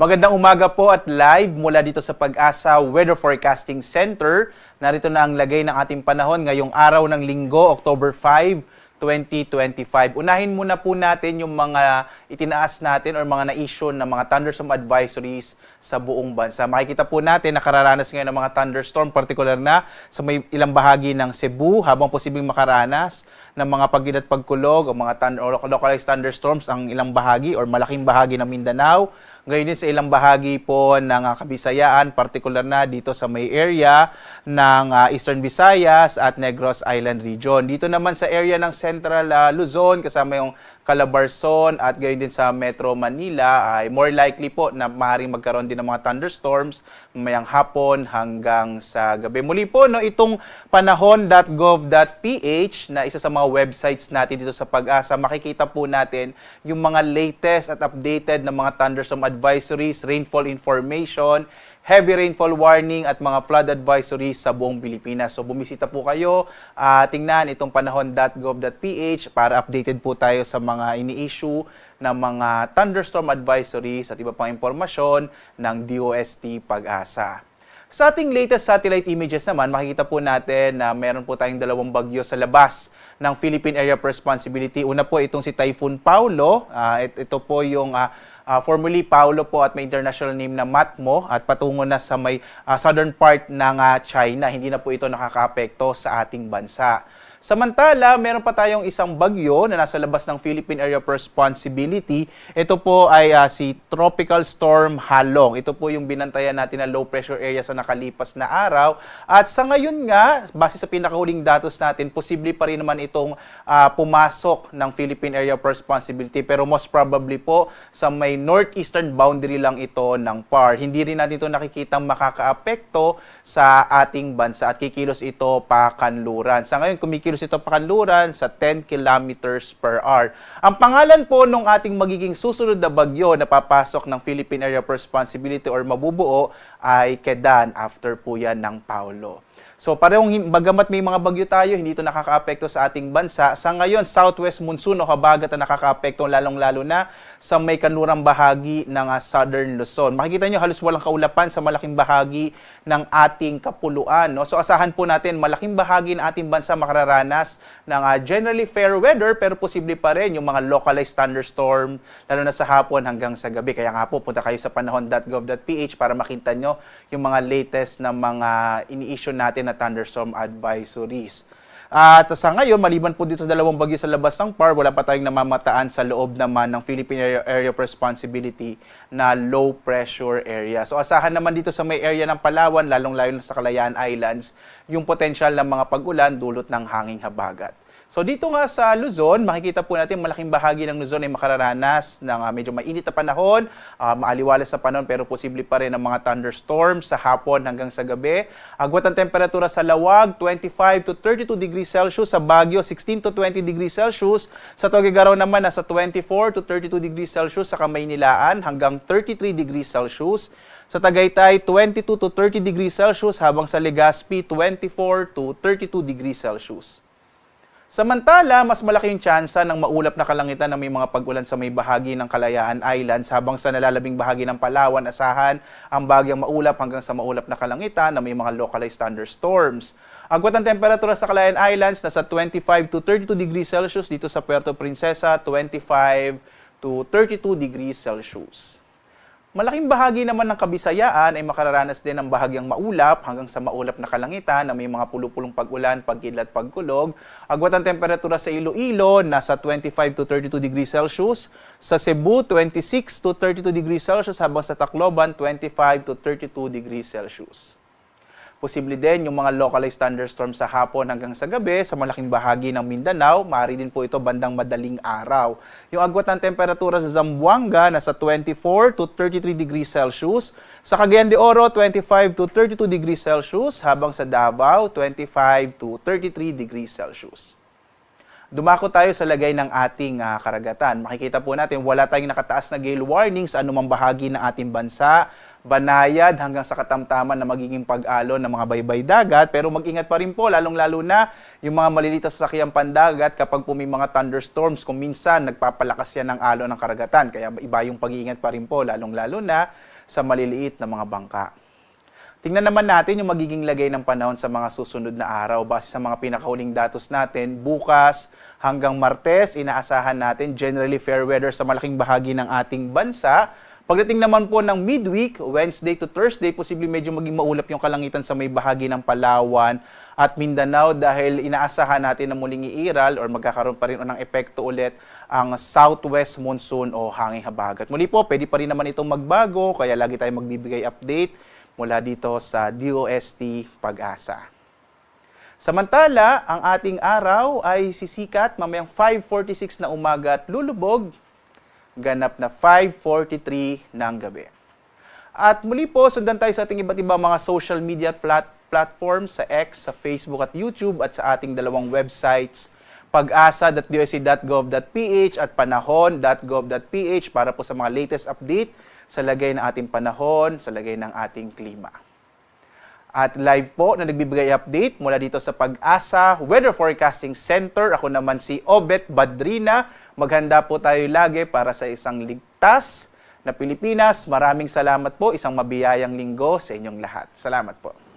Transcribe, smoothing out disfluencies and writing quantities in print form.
Magandang umaga po at live mula dito sa Pag-asa Weather Forecasting Center. Narito na ang lagay ng ating panahon ngayong araw ng Linggo, October 5, 2025. Unahin muna po natin yung mga itinaas natin or mga na-issue na mga thunderstorm advisories sa buong bansa. Makikita po natin na kararanas ngayon ng mga thunderstorm, particular na sa may ilang bahagi ng Cebu, habang posibleng makaranas ng mga pagid at pagkulog o mga localized thunderstorms ang ilang bahagi or malaking bahagi ng Mindanao. Ngayon din sa ilang bahagi po ng Kabisayaan, particular na dito sa may area ng Eastern Visayas at Negros Island Region. Dito naman sa area ng Central Luzon, kasama yung Calabarzon at gayon din sa Metro Manila, ay more likely po na maaaring magkaroon din ng mga thunderstorms mamayang hapon hanggang sa gabi. Muli po, no, itong panahon.gov.ph na isa sa mga websites natin dito sa Pag-asa, makikita po natin yung mga latest at updated na mga thunderstorm advisories, rainfall information, heavy rainfall warning at mga flood advisories sa buong Pilipinas. So bumisita po kayo, tingnan itong panahon.gov.ph para updated po tayo sa mga ini-issue ng mga thunderstorm advisories at iba pang impormasyon ng DOST Pag-asa. Sa ating latest satellite images naman, makikita po natin na meron po tayong dalawang bagyo sa labas ng Philippine Area of Responsibility. Una po itong si Typhoon Paulo. Ito po yung formerly Paulo po at may international name na Matmo at patungo na sa may southern part ng China. Hindi na po ito nakakaapekto sa ating bansa. Samantala, meron pa tayong isang bagyo na nasa labas ng Philippine Area of Responsibility. Ito po ay si Tropical Storm Halong. Ito po yung binantayan natin na low pressure area sa nakalipas na araw. At sa ngayon nga, base sa pinakahuling datos natin, posible pa rin naman itong pumasok ng Philippine Area of Responsibility. Pero most probably po, sa may northeastern boundary lang ito ng PAR. Hindi rin natin ito nakikitang makakaapekto sa ating bansa at kikilos ito pa kanluran. Sa ngayon, kumikilos ito pakanluran sa 10 kilometers per hour. Ang pangalan po ng ating magiging susunod na bagyo na papasok ng Philippine Area of Responsibility or mabubuo ay Kedan, after po yan ng Paulo. So parehong bagamat may mga bagyo tayo, hindi ito nakakaapekto sa ating bansa. Sa ngayon, southwest monsoon o habagat na nakakaapekto lalong-lalo na sa may kanlurang bahagi ng southern Luzon. Makikita nyo halos walang kaulapan sa malaking bahagi ng ating kapuluan. No? So asahan po natin malaking bahagi ng ating bansa makararanas ng generally fair weather, pero posible pa rin yung mga localized thunderstorm lalo na sa hapon hanggang sa gabi. Kaya nga po, punta kayo sa panahon.gov.ph para makita nyo yung mga latest na mga ini-issue natin na thunderstorm advisories. At sa ngayon, maliban po dito sa dalawang bagyo sa labas ng PAR, wala pa tayong namamataan sa loob naman ng Philippine Area of Responsibility na low pressure area. So asahan naman dito sa may area ng Palawan, lalong-lalo na sa Kalayaan Islands, yung potential ng mga pag-ulan dulot ng hanging habagat. So dito nga sa Luzon, makikita po natin malaking bahagi ng Luzon ay makararanas ng medyo mainit na panahon, maaliwalas na panahon pero posible pa rin ang mga thunderstorms sa hapon hanggang sa gabi. Agwat ang temperatura sa Lawag, 25 to 32 degrees Celsius. Sa Baguio, 16 to 20 degrees Celsius. Sa Tuguegarao naman, nasa 24 to 32 degrees Celsius. Sa Kamaynilaan, hanggang 33 degrees Celsius. Sa Tagaytay, 22 to 30 degrees Celsius. Habang sa Legazpi, 24 to 32 degrees Celsius. Samantala, mas malaki yung tsansa ng maulap na kalangitan na may mga pag-ulan sa may bahagi ng Kalayaan Islands, habang sa nalalabing bahagi ng Palawan, asahan ang bagyang maulap hanggang sa maulap na kalangitan na may mga localized thunderstorms. Agwat ang temperatura sa Kalayaan Islands, nasa 25 to 32 degrees Celsius. Dito sa Puerto Princesa, 25 to 32 degrees Celsius. Malaking bahagi naman ng Kabisayaan ay makararanas din ng bahagyang maulap hanggang sa maulap na kalangitan na may mga pulupulong pag-ulan, pagkidlat, pagkulog. Agwat ang temperatura sa Iloilo, nasa 25 to 32 degrees Celsius. Sa Cebu, 26 to 32 degrees Celsius, habang sa Tacloban, 25 to 32 degrees Celsius. Posible din yung mga localized thunderstorms sa hapon hanggang sa gabi sa malaking bahagi ng Mindanao. Maaari din po ito bandang madaling araw. Yung agwat ng temperatura sa Zamboanga nasa 24 to 33 degrees Celsius. Sa Cagayan de Oro, 25 to 32 degrees Celsius. Habang sa Davao, 25 to 33 degrees Celsius. Dumako tayo sa lagay ng ating karagatan. Makikita po natin wala tayong nakataas na gale warning sa anumang bahagi ng ating bansa. banayad hanggang sa katamtaman na magiging pag-alon ng mga baybay dagat. Pero mag-ingat pa rin po, lalong-lalo na yung mga maliliit na sasakyang pandagat kapag po may mga thunderstorms. Kung minsan, nagpapalakas yan ng alon ng karagatan. Kaya iba yung pag-iingat pa rin po, lalong-lalo na sa maliliit na mga bangka. Tingnan naman natin yung magiging lagay ng panahon sa mga susunod na araw. Base sa mga pinakahuling datos natin, bukas hanggang Martes, inaasahan natin generally fair weather sa malaking bahagi ng ating bansa. Pagdating naman po ng midweek, Wednesday to Thursday, posibleng medyo maging maulap yung kalangitan sa may bahagi ng Palawan at Mindanao dahil inaasahan natin na muling iiral or magkakaroon pa rin ng epekto ulit ang southwest monsoon o hanging habagat. Muli po, pwede pa rin naman itong magbago, kaya lagi tayong magbibigay update mula dito sa DOST Pag-asa. Samantala, ang ating araw ay sisikat mamayang 5:46 na umaga at lulubog, ganap na 5:43 ng gabi. At muli po, sundan tayo sa ating iba't ibang mga social media platforms sa X, sa Facebook at YouTube at sa ating dalawang websites, pag-asa.dost.gov.ph at panahon.gov.ph para po sa mga latest update sa lagay ng ating panahon, sa lagay ng ating klima. At live po na nagbibigay update mula dito sa Pag-asa Weather Forecasting Center. Ako naman si Obet Badrina. Maghanda po tayo lagi para sa isang ligtas na Pilipinas. Maraming salamat po. Isang mabiyayang linggo sa inyong lahat. Salamat po.